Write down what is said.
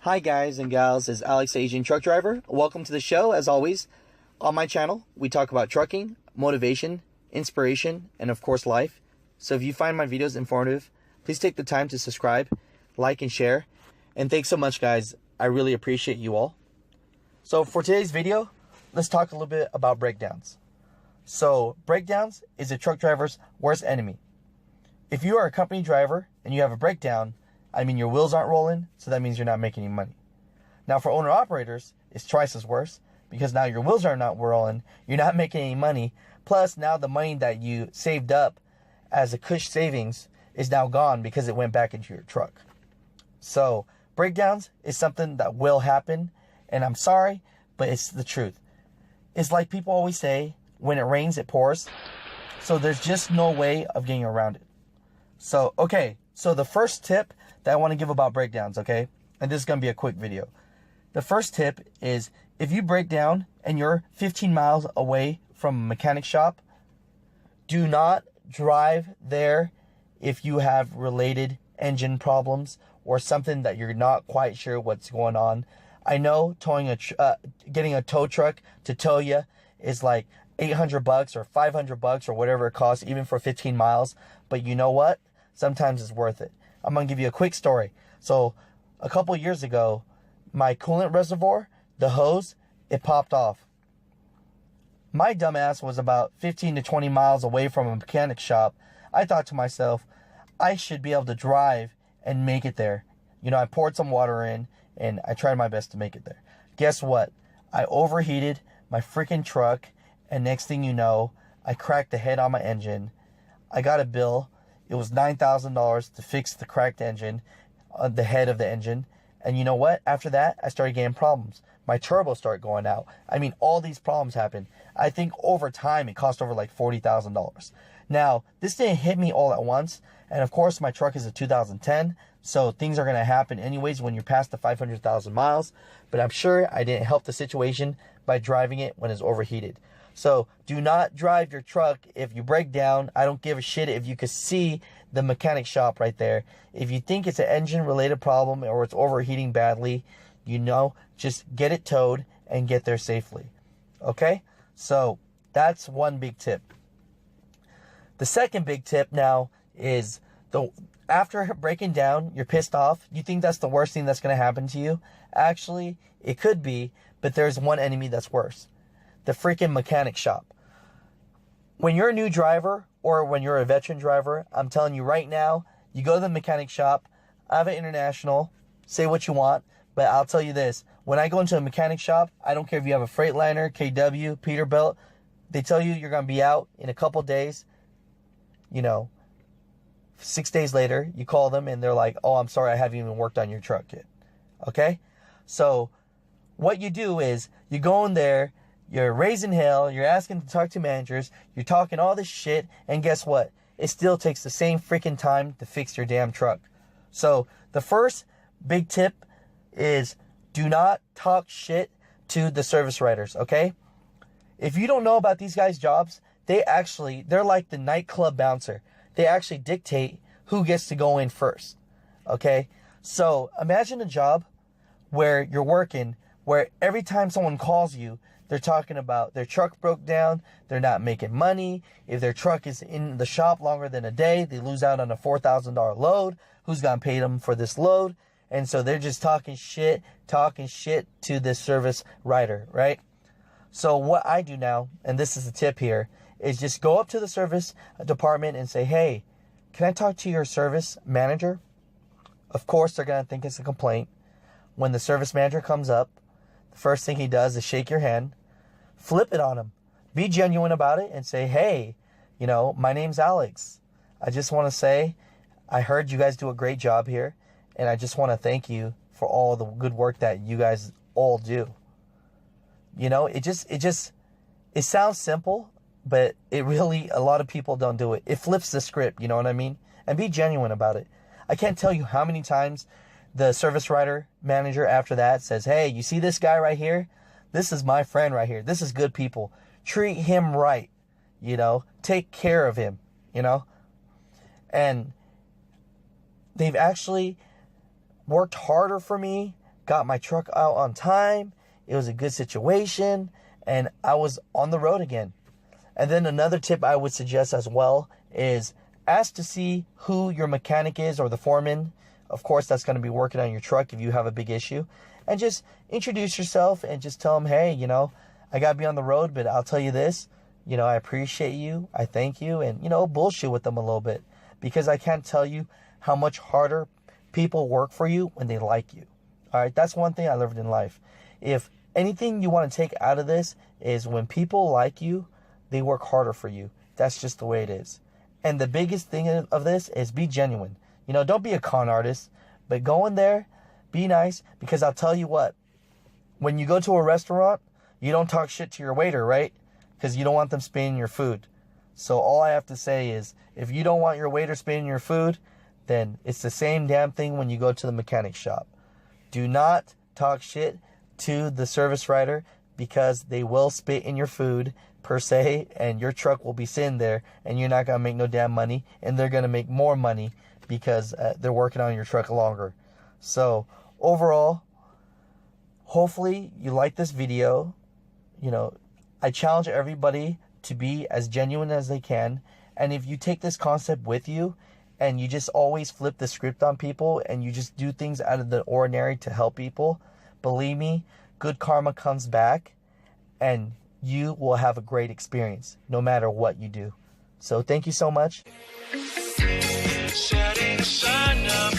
Hi guys and gals, it's Alex, Asian truck driver. Welcome to the show. As always, on my channel, we talk about trucking, motivation, inspiration, and of course life. So if you find my videos informative, please take the time to subscribe, like, and share. And thanks so much, guys. I really appreciate you all. So for today's video, let's talk a little bit about breakdowns. So breakdowns is a truck driver's worst enemy. If you are a company driver and you have a breakdown, I mean, your wheels aren't rolling, so that means you're not making any money. Now, for owner-operators, it's twice as worse, because now your wheels are not rolling, you're not making any money, plus now the money that you saved up as a cush savings is now gone because it went back into your truck. So, breakdowns is something that will happen, and I'm sorry, but it's the truth. It's like people always say, when it rains, it pours, so there's just no way of getting around it. So, okay, so the first tip that I want to give about breakdowns, okay? And this is going to be a quick video. The first tip is if you break down and you're 15 miles away from a mechanic shop, do not drive there if you have related engine problems or something that you're not quite sure what's going on. I know getting a tow truck to tow you is like $800 or $500 or whatever it costs, even for 15 miles. But you know what? Sometimes it's worth it. I'm going to give you a quick story. So a couple years ago, my coolant reservoir, the hose, it popped off. My dumbass was about 15 to 20 miles away from a mechanic shop. I thought to myself, I should be able to drive and make it there. You know, I poured some water in and I tried my best to make it there. Guess what? I overheated my freaking truck, and next thing you know, I cracked the head on my engine. I got a bill. It was $9,000 to fix the cracked engine, the head of the engine. And you know what? After that, I started getting problems. My turbo started going out. I mean, all these problems happened. I think over time, it cost over like $40,000. Now, this didn't hit me all at once. And of course, my truck is a 2010. So things are going to happen anyways when you're past the 500,000 miles. But I'm sure I didn't help the situation by driving it when it's overheated. So do not drive your truck if you break down. I don't give a shit if you could see the mechanic shop right there. If you think it's an engine related problem or it's overheating badly, you know, just get it towed and get there safely. Okay? So that's one big tip. The second big tip now is after breaking down, you're pissed off. You think that's the worst thing that's going to happen to you. Actually, it could be, but there's one enemy that's worse. The freaking mechanic shop. When you're a new driver or when you're a veteran driver, I'm telling you right now, you go to the mechanic shop. I have an International. Say what you want, but I'll tell you this. When I go into a mechanic shop, I don't care if you have a Freightliner, KW, Peterbilt. They tell you you're going to be out in a couple days. You know, 6 days later, you call them and they're like, oh, I'm sorry, I haven't even worked on your truck yet. Okay? So what you do is you go in there, you're raising hell, you're asking to talk to managers, you're talking all this shit, and guess what? It still takes the same freaking time to fix your damn truck. So the first big tip is do not talk shit to the service writers, okay? If you don't know about these guys' jobs, they're like the nightclub bouncer. They actually dictate who gets to go in first, okay? So imagine a job where you're working, where every time someone calls you, they're talking about their truck broke down, they're not making money. If their truck is in the shop longer than a day, they lose out on a $4,000 load. Who's going to pay them for this load? And so they're just talking shit to this service writer, right? So what I do now, and this is the tip here, is just go up to the service department and say, hey, can I talk to your service manager? Of course, they're going to think it's a complaint. When the service manager comes up, the first thing he does is shake your hand, flip it on him, be genuine about it and say, hey, you know, my name's Alex. I just want to say, I heard you guys do a great job here, and I just want to thank you for all the good work that you guys all do. You know, it sounds simple, but it really, a lot of people don't do it. It flips the script, you know what I mean? And be genuine about it. I can't tell you how many times the service writer manager after that says, hey, you see this guy right here? This is my friend right here. This is good people. Treat him right, you know? Take care of him, you know? And they've actually worked harder for me got my truck out on time. It was a good situation, and I was on the road again. And then another tip I would suggest as well is ask to see who your mechanic is or the foreman. Of course, that's going to be working on your truck if you have a big issue. And just introduce yourself and just tell them, hey, you know, I got to be on the road, but I'll tell you this, you know, I appreciate you. I thank you. And, you know, bullshit with them a little bit, because I can't tell you how much harder people work for you when they like you. All right. That's one thing I learned in life. If anything you want to take out of this is when people like you, they work harder for you. That's just the way it is. And the biggest thing of this is be genuine. You know, don't be a con artist, but go in there, be nice, because I'll tell you what, when you go to a restaurant, you don't talk shit to your waiter, right? Because you don't want them spitting your food. So all I have to say is, if you don't want your waiter spitting your food, then it's the same damn thing when you go to the mechanic shop. Do not talk shit to the service writer, because they will spit in your food per se, and your truck will be sitting there and you're not going to make no damn money, and they're going to make more money because they're working on your truck longer. So overall, hopefully you like this video. You know, I challenge everybody to be as genuine as they can. And if you take this concept with you and you just always flip the script on people and you just do things out of the ordinary to help people, believe me, good karma comes back and you will have a great experience no matter what you do. So thank you so much. Setting sun up,